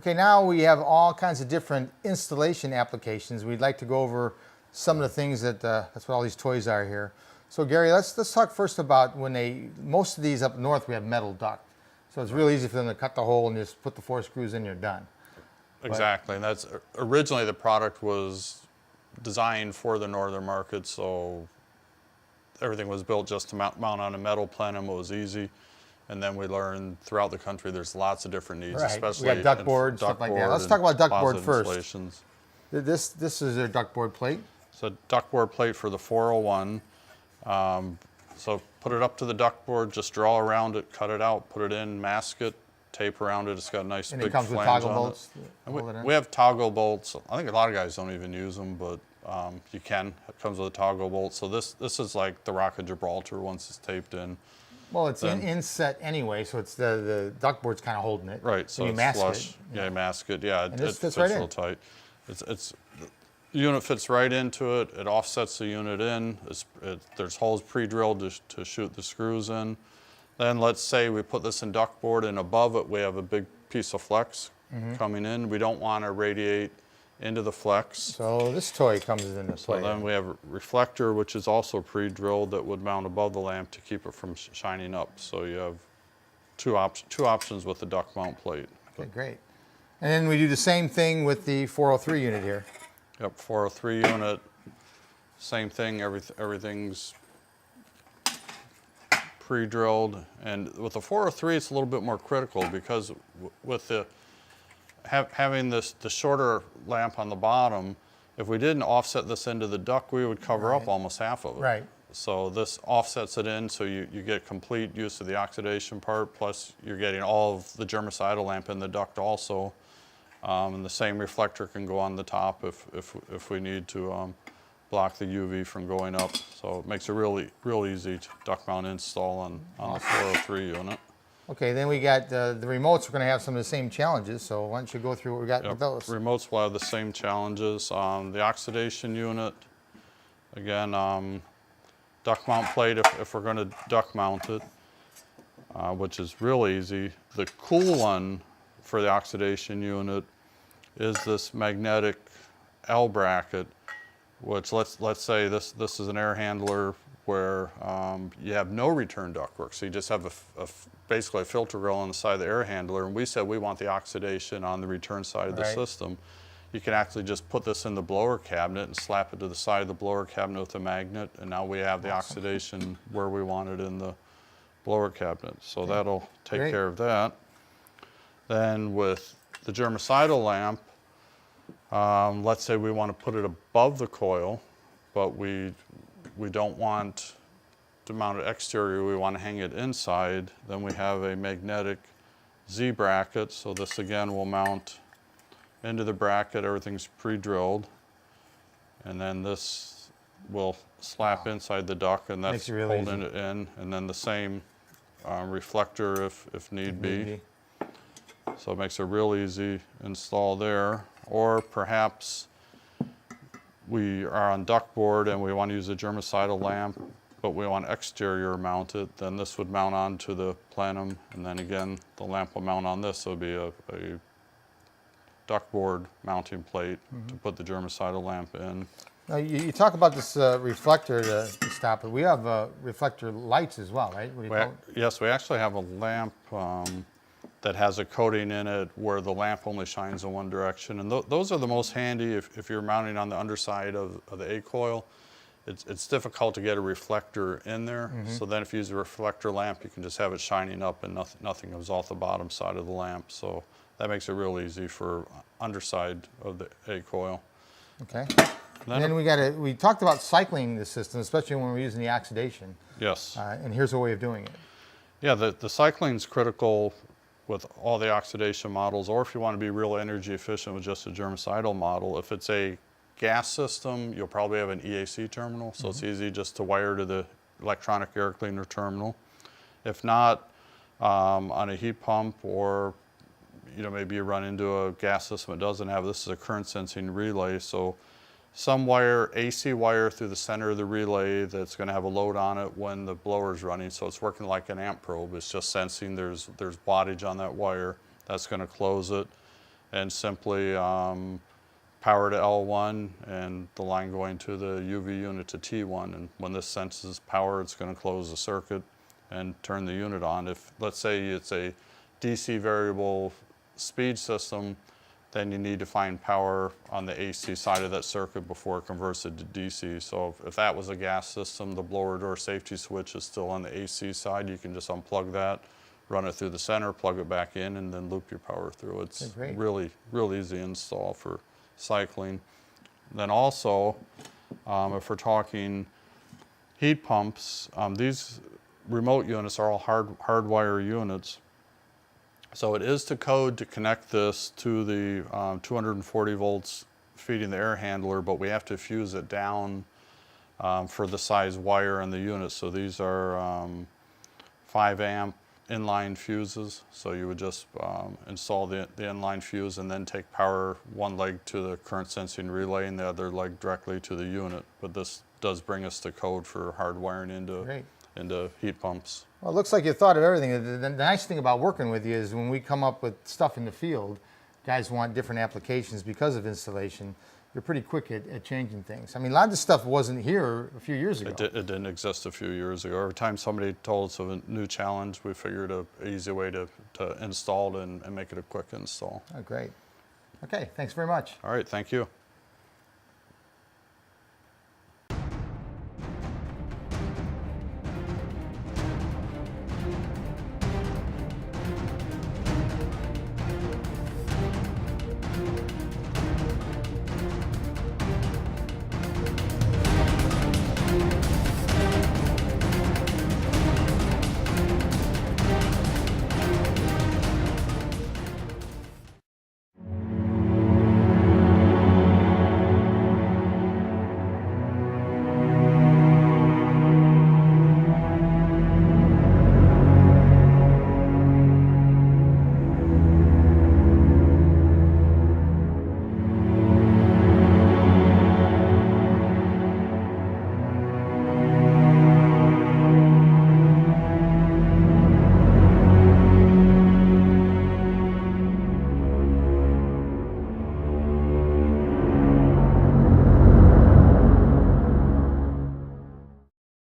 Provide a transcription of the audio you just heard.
Okay, now we have all kinds of different installation applications. We'd like to go over some of the things that's what all these toys are here. So Gary, let's talk first about most of these up north we have metal duct. So it's real easy for them to cut the hole and just put the 4 screws in, you're done. Exactly, and that's originally the product was designed for the northern market, so everything was built just to mount on a metal plenum. It was easy. And then we learned throughout the country there's lots of different needs, right. especially we got ductboard, stuff like that. Let's talk about ductboard first. This is their ductboard plate. So ductboard plate for the 401. So put it up to the ductboard, just draw around it, cut it out, put it in, mask it, tape around it. It's got a nice and big it comes flange with toggle on bolts. it. We have toggle bolts. I think a lot of guys don't even use them, but you can. It comes with a toggle bolt. So this is like the Rock of Gibraltar once it's taped in. Well, it's inset anyway, so it's the ductboard's kind of holding it. Right, so you it's mask flush. it. Yeah, you mask it. Yeah, it fits right real tight. The unit fits right into it. It offsets the unit in. There's holes pre-drilled to shoot the screws in. Then let's say we put this in ductboard, and above it we have a big piece of flex coming in. We don't want to radiate into the flex. So this toy comes into play. So then we have a reflector, which is also pre-drilled, that would mount above the lamp to keep it from shining up. So you have two options with the duct mount plate. Okay, great. And then we do the same thing with the 403 unit here. Yep, 403 unit, same thing. Everything's pre-drilled, and with the 403 it's a little bit more critical because with the having the shorter lamp on the bottom, if we didn't offset this into the duct, we would cover up almost half of it. Right. So this offsets it in, so you get complete use of the oxidation part, plus you're getting all of the germicidal lamp in the duct also. And the same reflector can go on the top if we need to block the UV from going up. So it makes a real easy duct mount install on the 403 unit. Okay, then we got the remotes. We're going to have some of the same challenges, so why don't you go through what we got with those? Remotes will have the same challenges. The oxidation unit, again, duct mount plate if we're going to duct mount it, which is real easy. The cool one for the oxidation unit is this magnetic L bracket, which let's say this is an air handler where you have no return ductwork. So you just have basically a filter grill on the side of the air handler, and we said we want the oxidation on the return side of the system. You can actually just put this in the blower cabinet and slap it to the side of the blower cabinet with a magnet, and now we have the oxidation where we want it in the blower cabinet. So that'll take care of that. Then with the germicidal lamp, let's say we want to put it above the coil, but we don't want to mount it exterior, we want to hang it inside. Then we have a magnetic Z bracket. So this again will mount into the bracket, everything's pre-drilled. And then this will slap inside the duct, and that's holding it in. And then the same reflector if need be. So it makes a real easy install there. Or perhaps we are on ductboard and we want to use a germicidal lamp, but we want exterior mounted, then this would mount onto the plenum, and then again, the lamp will mount on this. So it would be a ductboard mounting plate to put the germicidal lamp in. Now you talk about this reflector to stop it. We have reflector lights as well, right? Yes, we actually have a lamp that has a coating in it where the lamp only shines in one direction. And those are the most handy if you're mounting on the underside of the A coil. It's difficult to get a reflector in there. So then if you use a reflector lamp, you can just have it shining up and nothing comes off the bottom side of the lamp. So that makes it real easy for underside of the A coil. Okay. And then we talked about cycling the system, especially when we're using the oxidation. Yes. And here's a way of doing it. Yeah, the cycling is critical with all the oxidation models, or if you want to be real energy efficient with just a germicidal model. If it's a gas system, you'll probably have an EAC terminal, so it's easy just to wire to the electronic air cleaner terminal. If not, on a heat pump, or maybe you run into a gas system that doesn't have this, is a current sensing relay. So some wire, AC wire through the center of the relay that's going to have a load on it when the blower is running. So it's working like an amp probe. It's just sensing there's wattage on that wire. That's going to close it. and simply power to L1 and the line going to the UV unit to T1. And when this senses power, it's going to close the circuit and turn the unit on. If, let's say, it's a DC variable speed system, then you need to find power on the AC side of that circuit before it converts it to DC. So if that was a gas system, the blower door safety switch is still on the AC side. You can just unplug that, run it through the center, plug it back in, and then loop your power through. It's Great. really, real easy install for cycling. Then also, if we're talking heat pumps, these remote units are all hardwire units. So it is to code to connect this to the 240 volts feeding the air handler, but we have to fuse it down for the size wire in the unit. So these are 5 amp inline fuses. So you would just install the inline fuse and then take power one leg to the current sensing relay and the other leg directly to the unit. But this does bring us to code for hardwiring into heat pumps. Well, it looks like you thought of everything. The nice thing about working with you is when we come up with stuff in the field, guys want different applications because of installation. You're pretty quick at changing things. I mean, a lot of this stuff wasn't here a few years ago. It didn't exist a few years ago. Every time somebody told us of a new challenge, we figured an easy way to install it and make it a quick install. Oh, great. Okay, thanks very much. All right, thank you.